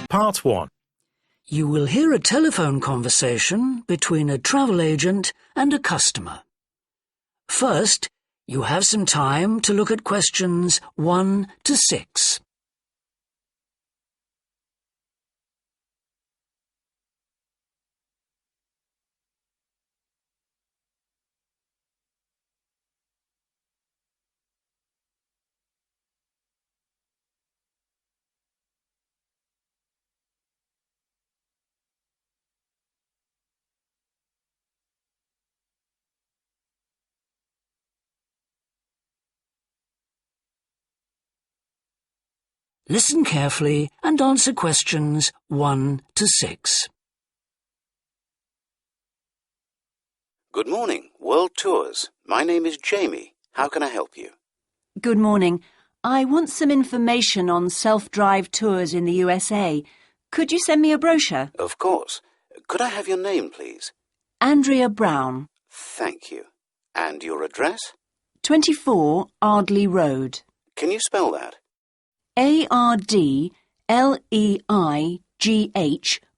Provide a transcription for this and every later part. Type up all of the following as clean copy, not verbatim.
Part 1. You will hear a telephone conversation between a travel agent and a customer. First, you have some time to look at questions 1 to 6. Listen carefully and answer questions 1 to 6. Good morning, World Tours. My name is Jamie. How can I help you? Good morning. I want some information on self-drive tours in the USA. Could you send me a brochure? Of course. Could I have your name, please? Andrea Brown. Thank you. And your address? 24 Ardley Road. Can you spell that? Ardleigh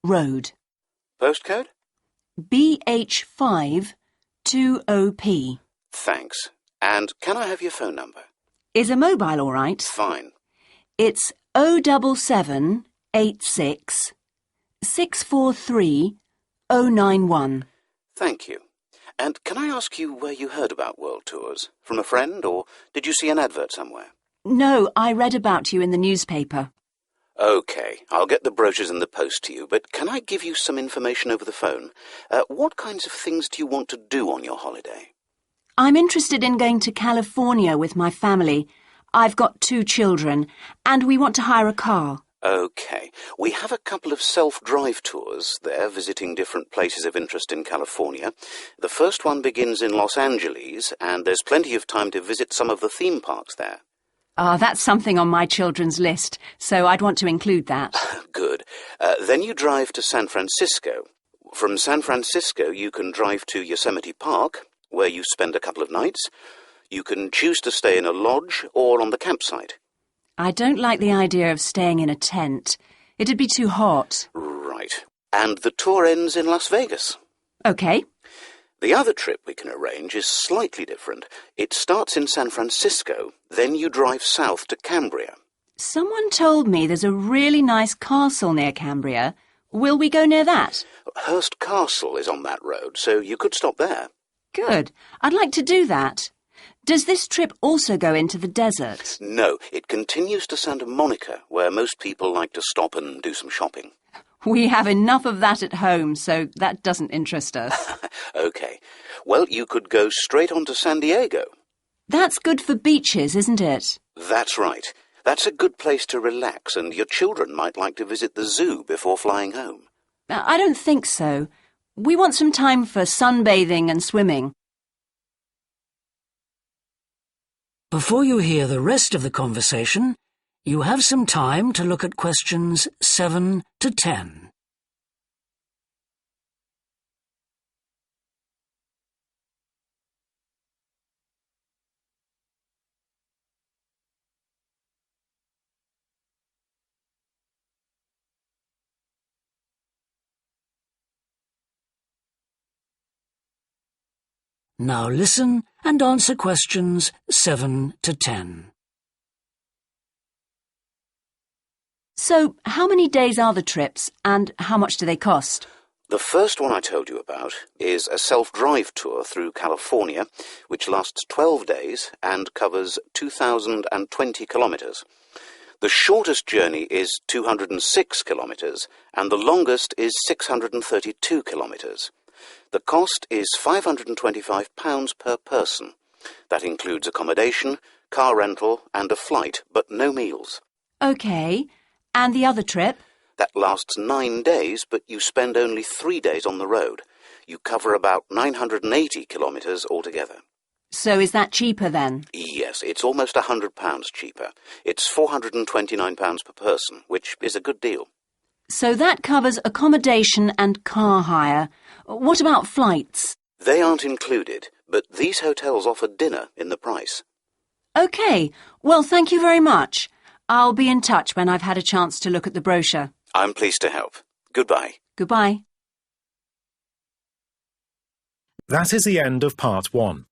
Road. Postcode? BH5 2OP. Thanks. And can I have your phone number? Is a mobile all right? Fine. It's 07786 643 091. Thank you. And can I ask you where you heard about World Tours? From a friend, or did you see an advert somewhere? No, I read about you in the newspaper. OK, I'll get the brochures in the post to you, but can I give you some information over the phone? What kinds of things do you want to do on your holiday? I'm interested in going to California with my family. I've got 2 children, and we want to hire a car. OK, we have a couple of self-drive tours there, visiting different places of interest in California. The first one begins in Los Angeles, and there's plenty of time to visit some of the theme parks there. That's something on my children's list, so I'd want to include that. Good. Then you drive to San Francisco. From San Francisco, you can drive to Yosemite Park, where you spend a couple of nights. You can choose to stay in a lodge or on the campsite. I don't like the idea of staying in a tent. It'd be too hot. Right. And the tour ends in Las Vegas. OK. The other trip we can arrange is slightly different. It starts in San Francisco, then you drive south to Cambria. Someone told me there's a really nice castle near Cambria. Will we go near that? Hearst Castle is on that road, so you could stop there. Good. I'd like to do that. Does this trip also go into the desert? No, it continues to Santa Monica, where most people like to stop and do some shopping. We have enough of that at home, so that doesn't interest us. OK. Well, you could go straight on to San Diego. That's good for beaches, isn't it? That's right. That's a good place to relax, and your children might like to visit the zoo before flying home. I don't think so. We want some time for sunbathing and swimming. Before you hear the rest of the conversation, you have some time to look at questions 7 to 10. Now listen and answer questions 7 to 10. So, how many days are the trips, and how much do they cost? The first one I told you about is a self-drive tour through California, which lasts 12 days and covers 2,020 kilometres. The shortest journey is 206 kilometres, and the longest is 632 kilometres. The cost is £525 per person. That includes accommodation, car rental, and a flight, but no meals. OK. And the other trip? That lasts 9 days, but you spend only 3 days on the road. You cover about 980 kilometres altogether. So is that cheaper then? Yes, it's almost £100 cheaper. It's £429 per person, which is a good deal. So that covers accommodation and car hire. What about flights? They aren't included, but these hotels offer dinner in the price. OK, well, thank you very much. I'll be in touch when I've had a chance to look at the brochure. I'm pleased to help. Goodbye. Goodbye. That is the end of part 1.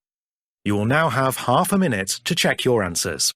You will now have half a minute to check your answers.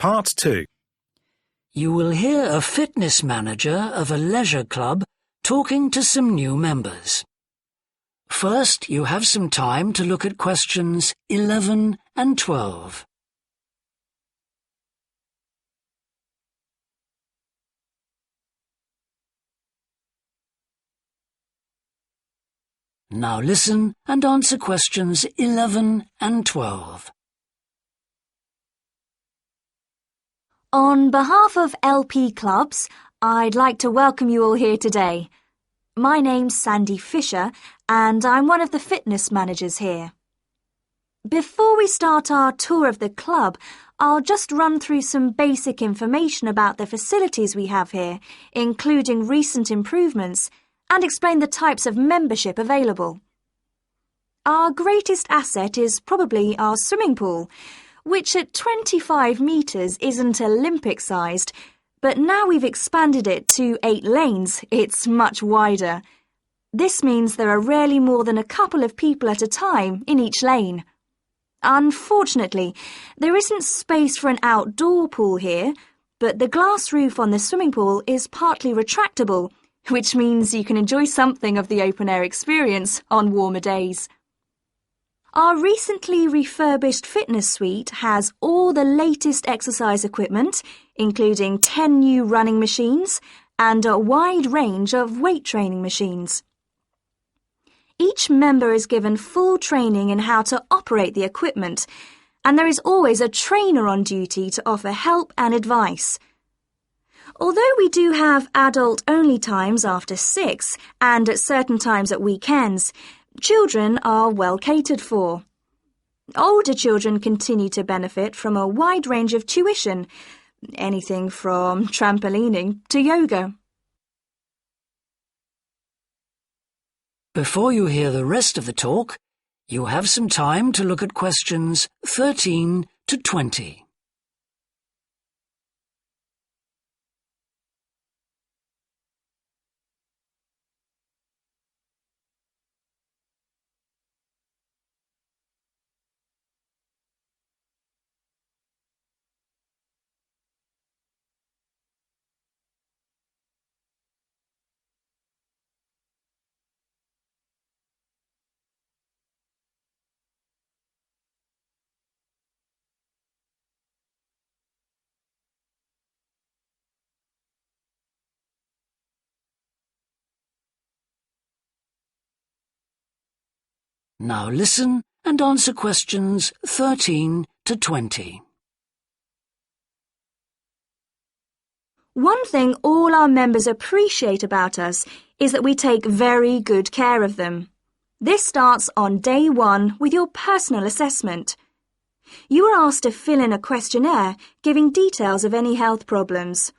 Part 2. You will hear a fitness manager of a leisure club talking to some new members. First, you have some time to look at questions 11 and 12. Now listen and answer questions 11 and 12. On behalf of LP Clubs, I'd like to welcome you all here today. My name's Sandy Fisher, and I'm one of the fitness managers here. Before we start our tour of the club, I'll just run through some basic information about the facilities we have here, including recent improvements, and explain the types of membership available. Our greatest asset is probably our swimming pool, which at 25 metres isn't Olympic-sized, but now we've expanded it to 8 lanes, it's much wider. This means there are rarely more than a couple of people at a time in each lane. Unfortunately, there isn't space for an outdoor pool here, but the glass roof on the swimming pool is partly retractable, which means you can enjoy something of the open-air experience on warmer days. Our recently refurbished fitness suite has all the latest exercise equipment, including 10 new running machines and a wide range of weight training machines. Each member is given full training in how to operate the equipment, and there is always a trainer on duty to offer help and advice. Although we do have adult-only times after 6 and at certain times at weekends, children are well catered for. Older children continue to benefit from a wide range of tuition, anything from trampolining to yoga. Before you hear the rest of the talk, you have some time to look at questions 13 to 20. Now listen and answer questions 13 to 20. One thing all our members appreciate about us is that we take very good care of them. This starts on day 1 with your personal assessment. You are asked to fill in a questionnaire giving details of any health problems.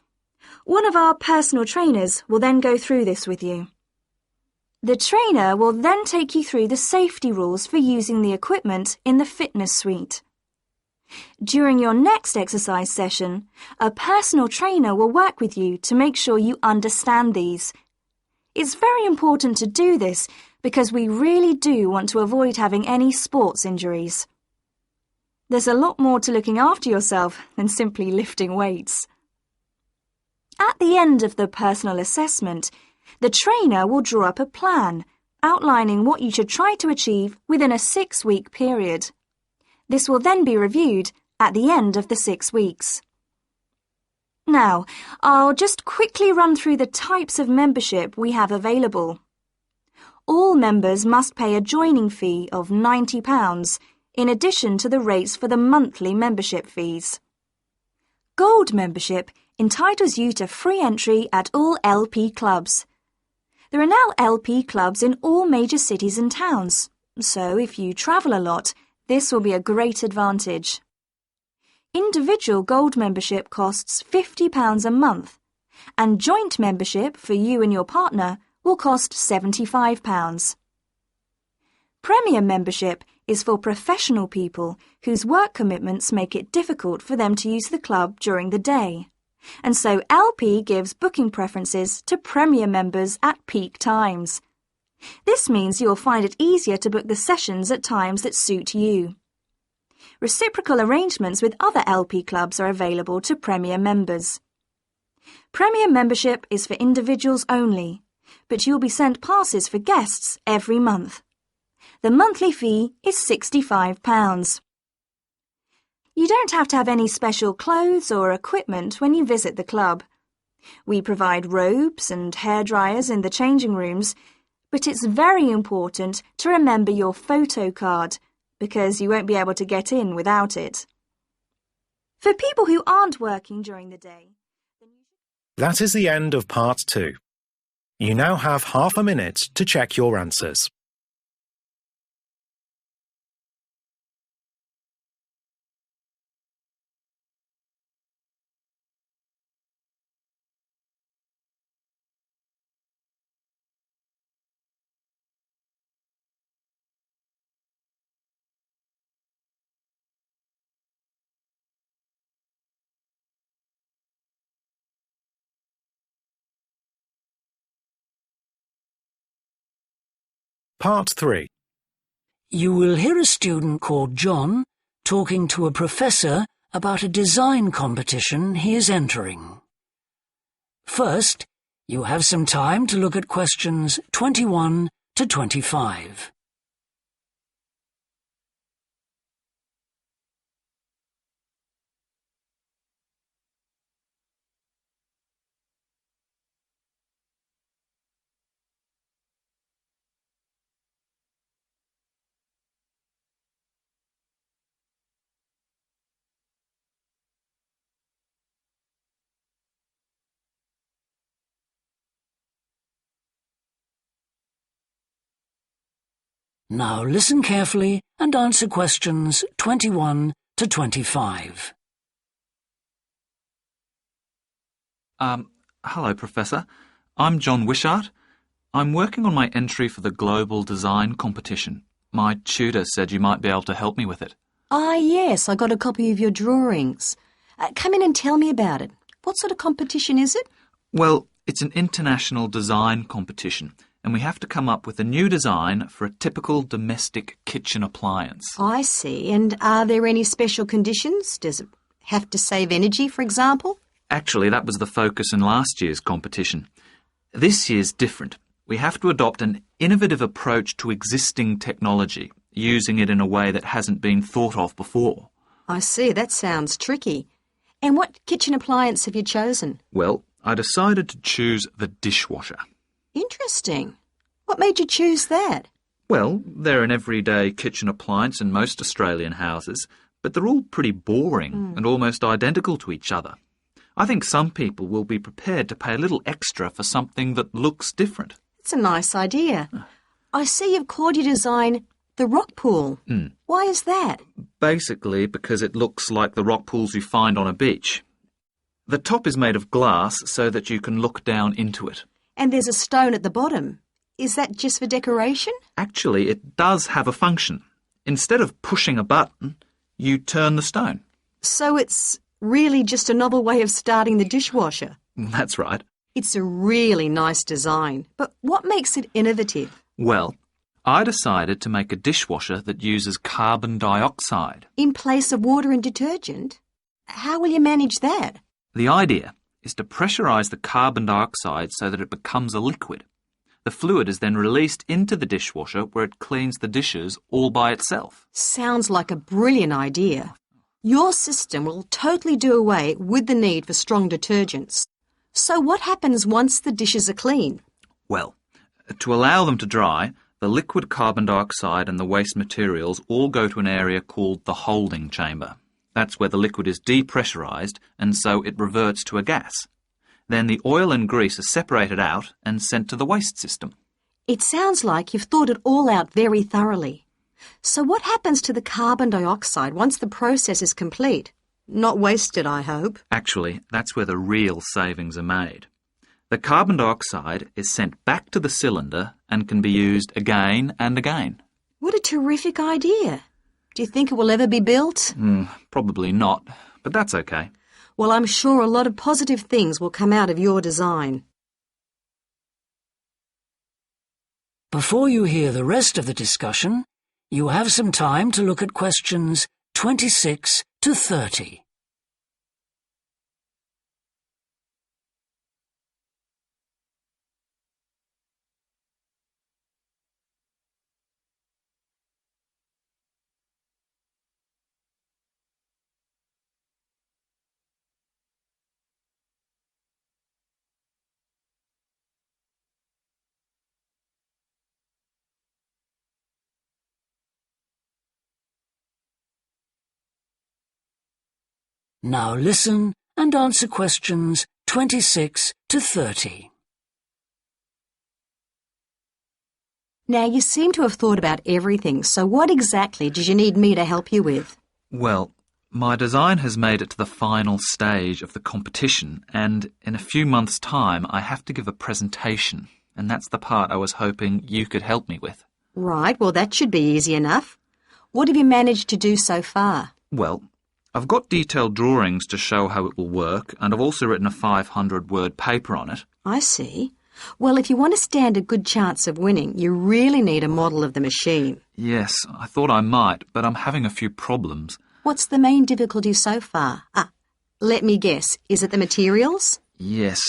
One of our personal trainers will then go through this with you. The trainer will then take you through the safety rules for using the equipment in the fitness suite. During your next exercise session, a personal trainer will work with you to make sure you understand these. It's very important to do this because we really do want to avoid having any sports injuries. There's a lot more to looking after yourself than simply lifting weights. At the end of the personal assessment, the trainer will draw up a plan outlining what you should try to achieve within a 6-week period. This will then be reviewed at the end of the 6 weeks. Now, I'll just quickly run through the types of membership we have available. All members must pay a joining fee of £90, in addition to the rates for the monthly membership fees. Gold membership entitles you to free entry at all LP clubs. There are now LP clubs in all major cities and towns, so if you travel a lot, this will be a great advantage. Individual gold membership costs £50 a month, and joint membership for you and your partner will cost £75. Premium membership is for professional people whose work commitments make it difficult for them to use the club during the day, and so LP gives booking preferences to Premier members at peak times. This means you'll find it easier to book the sessions at times that suit you. Reciprocal arrangements with other LP clubs are available to Premier members. Premier membership is for individuals only, but you'll be sent passes for guests every month. The monthly fee is £65. You don't have to have any special clothes or equipment when you visit the club. We provide robes and hairdryers in the changing rooms, but it's very important to remember your photo card, because you won't be able to get in without it. For people who aren't working during the day... That is the end of Part 2. You now have half a minute to check your answers. Part 3. You will hear a student called John talking to a professor about a design competition he is entering. First, you have some time to look at questions 21 to 25. Now listen carefully and answer questions 21 to 25. Hello, Professor. I'm John Wishart. I'm working on my entry for the Global Design Competition. My tutor said you might be able to help me with it. Ah, yes, I got a copy of your drawings. Come in and tell me about it. What sort of competition is it? Well, it's an international design competition, and we have to come up with a new design for a typical domestic kitchen appliance. I see. And are there any special conditions? Does it have to save energy, for example? Actually, that was the focus in last year's competition. This year's different. We have to adopt an innovative approach to existing technology, using it in a way that hasn't been thought of before. I see. That sounds tricky. And what kitchen appliance have you chosen? Well, I decided to choose the dishwasher. Interesting. What made you choose that? Well, they're an everyday kitchen appliance in most Australian houses, but they're all pretty boring and almost identical to each other. I think some people will be prepared to pay a little extra for something that looks different. It's a nice idea. I see you've called your design the rock pool. Why is that? Basically because it looks like the rock pools you find on a beach. The top is made of glass so that you can look down into it. And there's a stone at the bottom. Is that just for decoration? Actually, it does have a function. Instead of pushing a button, you turn the stone. So it's really just a novel way of starting the dishwasher. That's right. It's a really nice design. But what makes it innovative? Well, I decided to make a dishwasher that uses carbon dioxide. In place of water and detergent? How will you manage that? The idea is to pressurise the carbon dioxide so that it becomes a liquid. The fluid is then released into the dishwasher where it cleans the dishes all by itself. Sounds like a brilliant idea. Your system will totally do away with the need for strong detergents. So what happens once the dishes are clean? Well, to allow them to dry, the liquid carbon dioxide and the waste materials all go to an area called the holding chamber. That's where the liquid is depressurised and so it reverts to a gas. Then the oil and grease are separated out and sent to the waste system. It sounds like you've thought it all out very thoroughly. So what happens to the carbon dioxide once the process is complete? Not wasted, I hope. Actually, that's where the real savings are made. The carbon dioxide is sent back to the cylinder and can be used again and again. What a terrific idea. Do you think it will ever be built? Probably not, but that's okay. Well, I'm sure a lot of positive things will come out of your design. Before you hear the rest of the discussion, you have some time to look at questions 26 to 30. Now listen and answer questions 26 to 30. Now, you seem to have thought about everything, so what exactly did you need me to help you with? Well, my design has made it to the final stage of the competition, and in a few months' time I have to give a presentation, and that's the part I was hoping you could help me with. Right, well, that should be easy enough. What have you managed to do so far? Well, I've got detailed drawings to show how it will work, and I've also written a 500-word paper on it. I see. Well, if you want to stand a good chance of winning, you really need a model of the machine. Yes, I thought I might, but I'm having a few problems. What's the main difficulty so far? Let me guess. Is it the materials? Yes.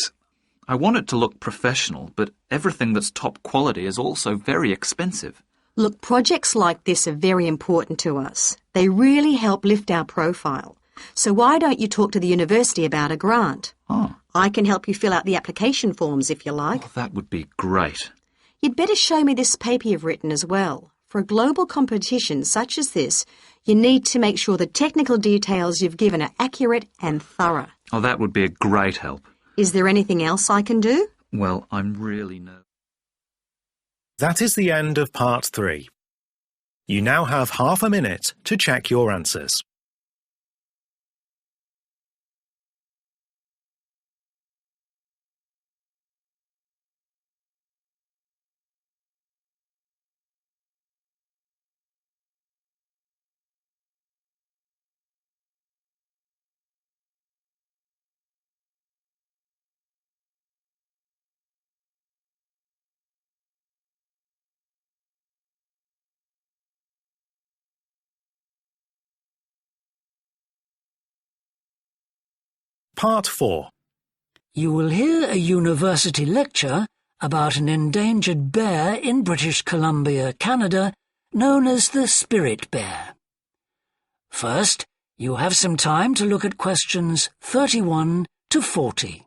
I want it to look professional, but everything that's top quality is also very expensive. Look, projects like this are very important to us. They really help lift our profile. So why don't you talk to the university about a grant? Oh. I can help you fill out the application forms if you like. Oh, that would be great. You'd better show me this paper you've written as well. For a global competition such as this, you need to make sure the technical details you've given are accurate and thorough. Oh, that would be a great help. Is there anything else I can do? Well, I'm really nervous. That is the end of part 3. You now have half a minute to check your answers. Part 4. You will hear a university lecture about an endangered bear in British Columbia, Canada, known as the spirit bear. First, you have some time to look at questions 31 to 40.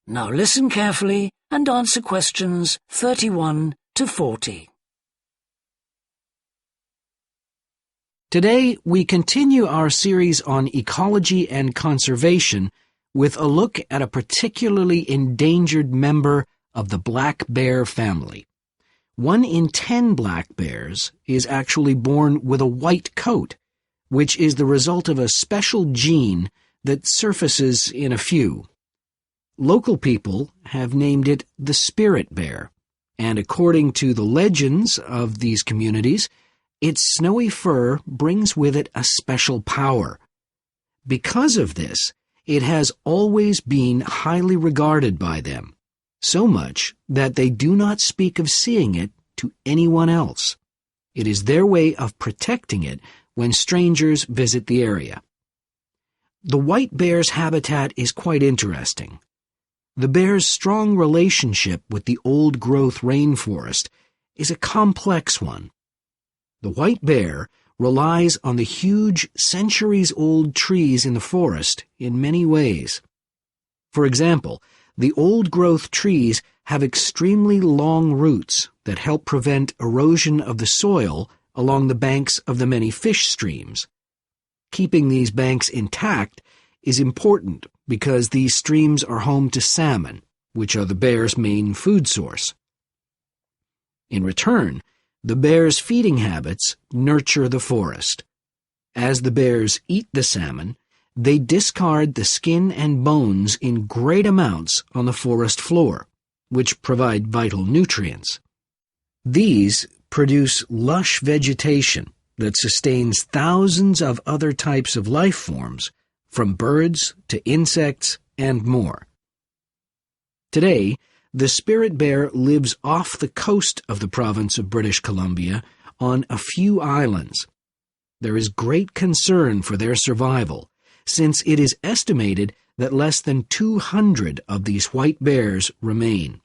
Now listen carefully and answer questions 31 to 40. Today, we continue our series on ecology and conservation with a look at a particularly endangered member of the black bear family. 1 in 10 black bears is actually born with a white coat, which is the result of a special gene that surfaces in a few. Local people have named it the spirit bear, and according to the legends of these communities, its snowy fur brings with it a special power. Because of this, it has always been highly regarded by them, so much that they do not speak of seeing it to anyone else. It is their way of protecting it when strangers visit the area. The white bear's habitat is quite interesting. The bear's strong relationship with the old-growth rainforest is a complex one. The white bear relies on the huge, centuries-old trees in the forest in many ways. For example, the old-growth trees have extremely long roots that help prevent erosion of the soil along the banks of the many fish streams. Keeping these banks intact is important because these streams are home to salmon, which are the bear's main food source. In return, the bear's feeding habits nurture the forest. As the bears eat the salmon, they discard the skin and bones in great amounts on the forest floor, which provide vital nutrients. These produce lush vegetation that sustains thousands of other types of life forms, from birds to insects and more. Today, the spirit bear lives off the coast of the province of British Columbia on a few islands. There is great concern for their survival, since it is estimated that less than 200 of these white bears remain.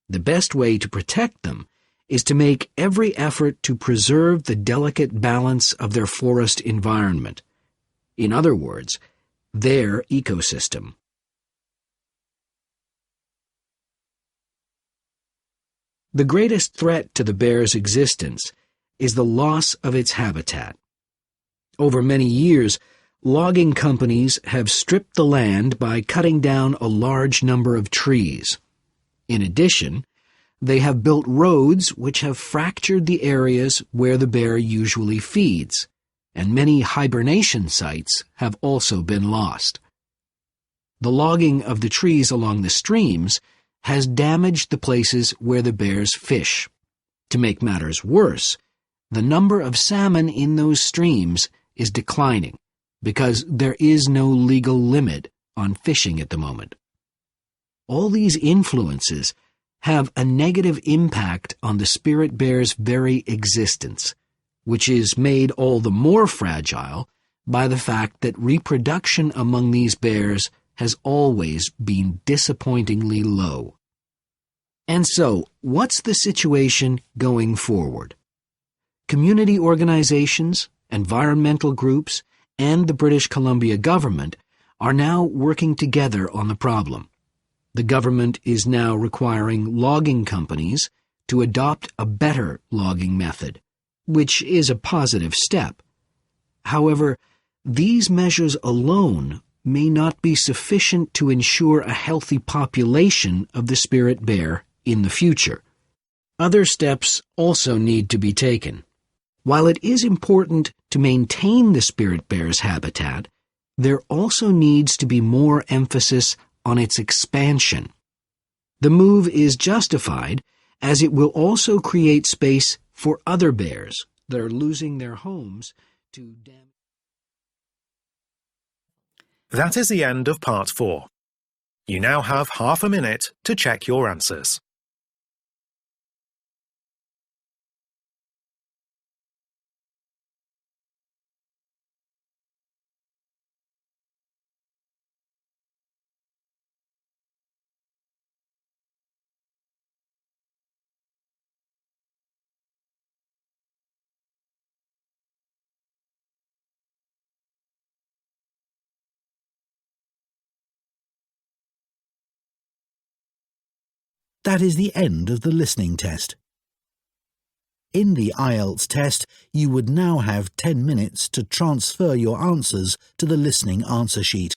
The best way to protect them is to make every effort to preserve the delicate balance of their forest environment. In other words, their ecosystem. The greatest threat to the bear's existence is the loss of its habitat. Over many years, logging companies have stripped the land by cutting down a large number of trees. In addition, they have built roads which have fractured the areas where the bear usually feeds, and many hibernation sites have also been lost. The logging of the trees along the streams has damaged the places where the bears fish. To make matters worse, the number of salmon in those streams is declining because there is no legal limit on fishing at the moment. All these influences have a negative impact on the spirit bear's very existence, which is made all the more fragile by the fact that reproduction among these bears has always been disappointingly low. And so, what's the situation going forward? Community organizations, environmental groups, and the British Columbia government are now working together on the problem. The government is now requiring logging companies to adopt a better logging method, which is a positive step. However, these measures alone may not be sufficient to ensure a healthy population of the spirit bear in the future. Other steps also need to be taken. While it is important to maintain the spirit bear's habitat, there also needs to be more emphasis on its expansion. The move is justified as it will also create space for other bears that are losing their homes to damage. That is the end of part 4. You now have half a minute to check your answers. That is the end of the listening test. In the IELTS test, you would now have 10 minutes to transfer your answers to the listening answer sheet.